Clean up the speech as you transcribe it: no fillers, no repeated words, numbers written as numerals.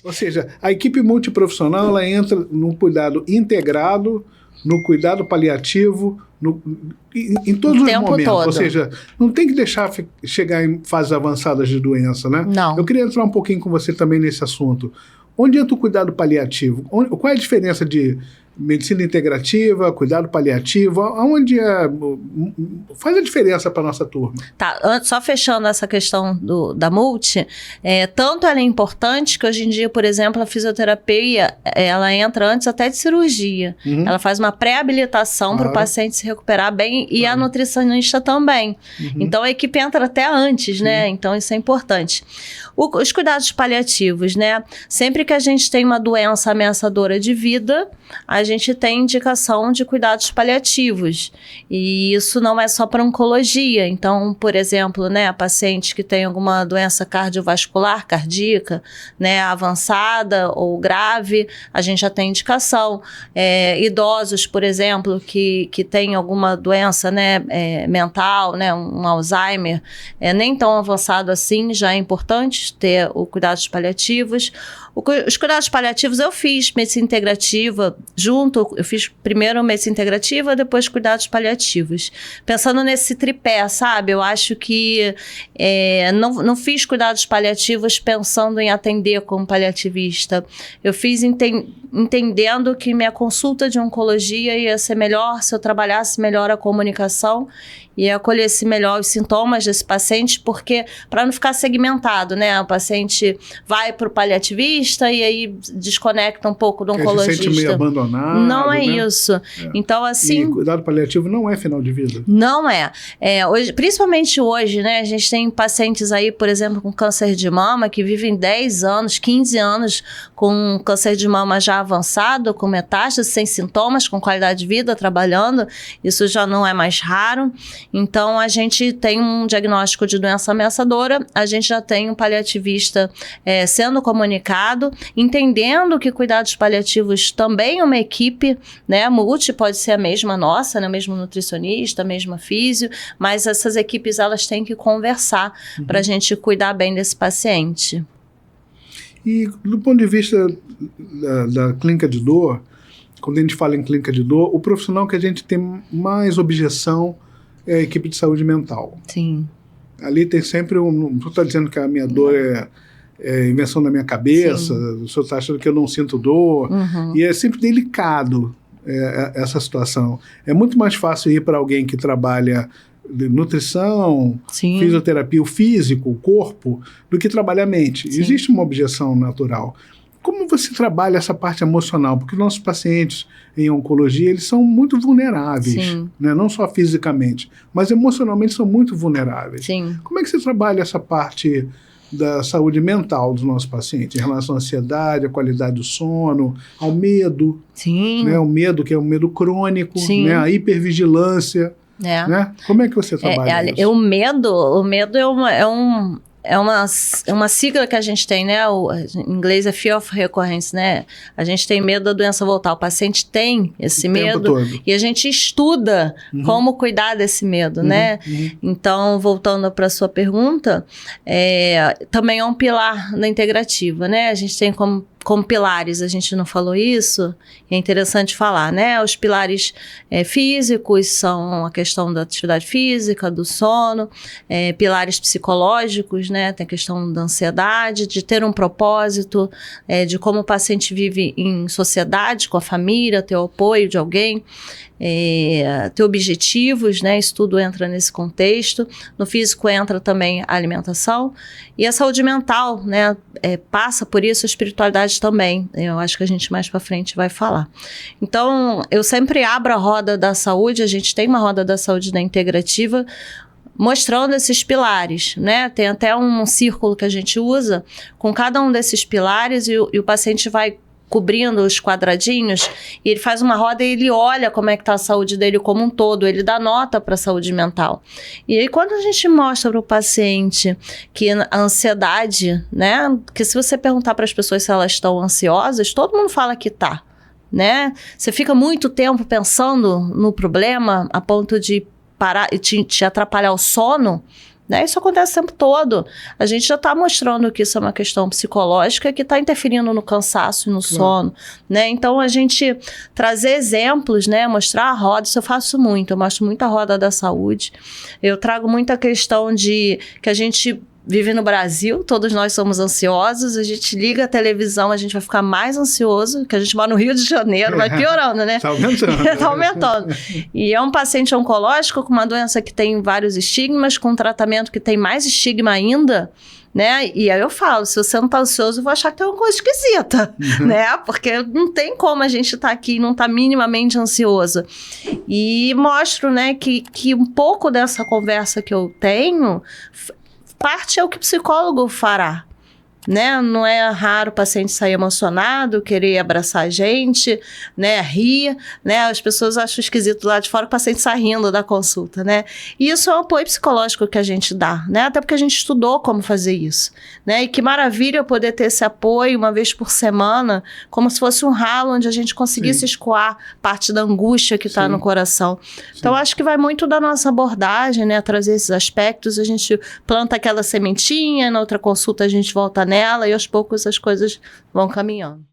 Ou seja, a equipe multiprofissional ela entra no cuidado integrado, no cuidado paliativo, em todos os momentos. Todo. Ou seja, não tem que deixar chegar em fases avançadas de doença, né? Não. Eu queria entrar um pouquinho com você também nesse assunto. Onde entra o cuidado paliativo? Qual é a diferença de medicina integrativa, cuidado paliativo? Aonde faz a diferença para a nossa turma? Tá, só fechando essa questão da multi, tanto ela é importante que hoje em dia, por exemplo, a fisioterapia, ela entra antes até de cirurgia. Ela faz uma pré-habilitação para o paciente se recuperar bem e a nutricionista também. Então, a equipe entra até antes, né? Então, isso é importante. Os cuidados paliativos, né? Sempre que a gente tem uma doença ameaçadora de vida, a gente tem indicação de cuidados paliativos. E isso não é só para oncologia. Então, por exemplo, né, a paciente que tem alguma doença cardiovascular, cardíaca, né, avançada ou grave, a gente já tem indicação. Idosos, por exemplo, que tem alguma doença, né, mental, né, um Alzheimer, nem tão avançado assim, já é importante ter os cuidados paliativos. Os cuidados paliativos eu fiz medicina integrativa eu fiz primeiro medicina integrativa, depois cuidados paliativos. Pensando nesse tripé, sabe? Eu acho que não fiz cuidados paliativos pensando em atender como paliativista. Eu fiz entendendo que minha consulta de oncologia ia ser melhor se eu trabalhasse melhor a comunicação e acolhesse melhor os sintomas desse paciente, porque para não ficar segmentado, né? O paciente vai para o paliativista e aí desconecta um pouco do oncologista. Se sente meio abandonado. Não é, né? Isso. Então, assim... E cuidado paliativo não é final de vida. Não é. Hoje, principalmente hoje, né? A gente tem pacientes aí, por exemplo, com câncer de mama, que vivem 10 anos, 15 anos com câncer de mama já avançado, com metástase, sem sintomas, com qualidade de vida, trabalhando. Isso já não é mais raro. Então, a gente tem um diagnóstico de doença ameaçadora, a gente já tem um paliativista sendo comunicado, entendendo que cuidados paliativos também é uma equipe, né? Multi pode ser a mesma nossa, né? O mesmo nutricionista, a mesma físio, mas essas equipes elas têm que conversar para a gente cuidar bem desse paciente. E do ponto de vista da clínica de dor, quando a gente fala em clínica de dor, o profissional que a gente tem mais objeção é a equipe de saúde mental. Sim. Ali tem sempre não estou dizendo que a minha dor é invenção da minha cabeça, o senhor está achando que eu não sinto dor, e é sempre delicado essa situação. É muito mais fácil ir para alguém que trabalha de nutrição, fisioterapia, o físico, o corpo, do que trabalhar a mente. Sim. Existe uma objeção natural. Como você trabalha essa parte emocional? Porque nossos pacientes em oncologia, eles são muito vulneráveis, né? Não só fisicamente, mas emocionalmente são muito vulneráveis. Sim. Como é que você trabalha essa parte da saúde mental dos nossos pacientes, em relação à ansiedade, à qualidade do sono, ao medo? Sim. Né? O medo, que é um medo crônico, né? A hipervigilância. Né? Como é que você trabalha isso? O medo é uma sigla que a gente tem, né? Em inglês é fear of recurrence, né? A gente tem medo da doença voltar. O paciente tem esse medo e a gente estuda como cuidar desse medo, né? Então, voltando para a sua pergunta, também é um pilar da integrativa, né? A gente tem como pilares, a gente não falou isso, é interessante falar, né? Os pilares físicos são a questão da atividade física, do sono, pilares psicológicos, né? Tem a questão da ansiedade, de ter um propósito, de como o paciente vive em sociedade, com a família, ter o apoio de alguém, ter objetivos, né? Isso tudo entra nesse contexto. No físico entra também a alimentação e a saúde mental, né? Passa por isso a espiritualidade também. Eu acho que a gente mais para frente vai falar. Então, eu sempre abro a roda da saúde, a gente tem uma roda da saúde da integrativa, mostrando esses pilares, né? Tem até um círculo que a gente usa com cada um desses pilares e o paciente vai cobrindo os quadradinhos e ele faz uma roda e ele olha como é que está a saúde dele como um todo, ele dá nota para a saúde mental. E aí quando a gente mostra para o paciente que a ansiedade, né, que se você perguntar para as pessoas se elas estão ansiosas, todo mundo fala que tá, né? Você fica muito tempo pensando no problema a ponto de parar e te atrapalhar o sono, né? Isso acontece o tempo todo. A gente já está mostrando que isso é uma questão psicológica que está interferindo no cansaço e no sono, né? Então, a gente trazer exemplos, né? Mostrar a roda, isso eu faço muito. Eu mostro muito a roda da saúde. Eu trago muita questão de que a gente vive no Brasil, todos nós somos ansiosos, a gente liga a televisão, a gente vai ficar mais ansioso, que a gente mora no Rio de Janeiro, vai piorando, né? Tá aumentando. Tá aumentando. E é um paciente oncológico com uma doença que tem vários estigmas, com um tratamento que tem mais estigma ainda, né? E aí eu falo, se você não tá ansioso, eu vou achar que tem uma coisa esquisita, né? Porque não tem como a gente tá aqui e não tá minimamente ansioso. E mostro, né, que um pouco dessa conversa que eu tenho, parte é o que o psicólogo fará, né? Não é raro o paciente sair emocionado, querer abraçar a gente, né? Rir, né? As pessoas acham esquisito lá de fora que o paciente sai rindo da consulta, né? E isso é um apoio psicológico que a gente dá, né? Até porque a gente estudou como fazer isso, né? E que maravilha poder ter esse apoio uma vez por semana, como se fosse um ralo onde a gente conseguisse escoar parte da angústia que está no coração. Então, acho que vai muito da nossa abordagem, né? Trazer esses aspectos, a gente planta aquela sementinha, na outra consulta a gente volta nela e aos poucos as coisas vão caminhando.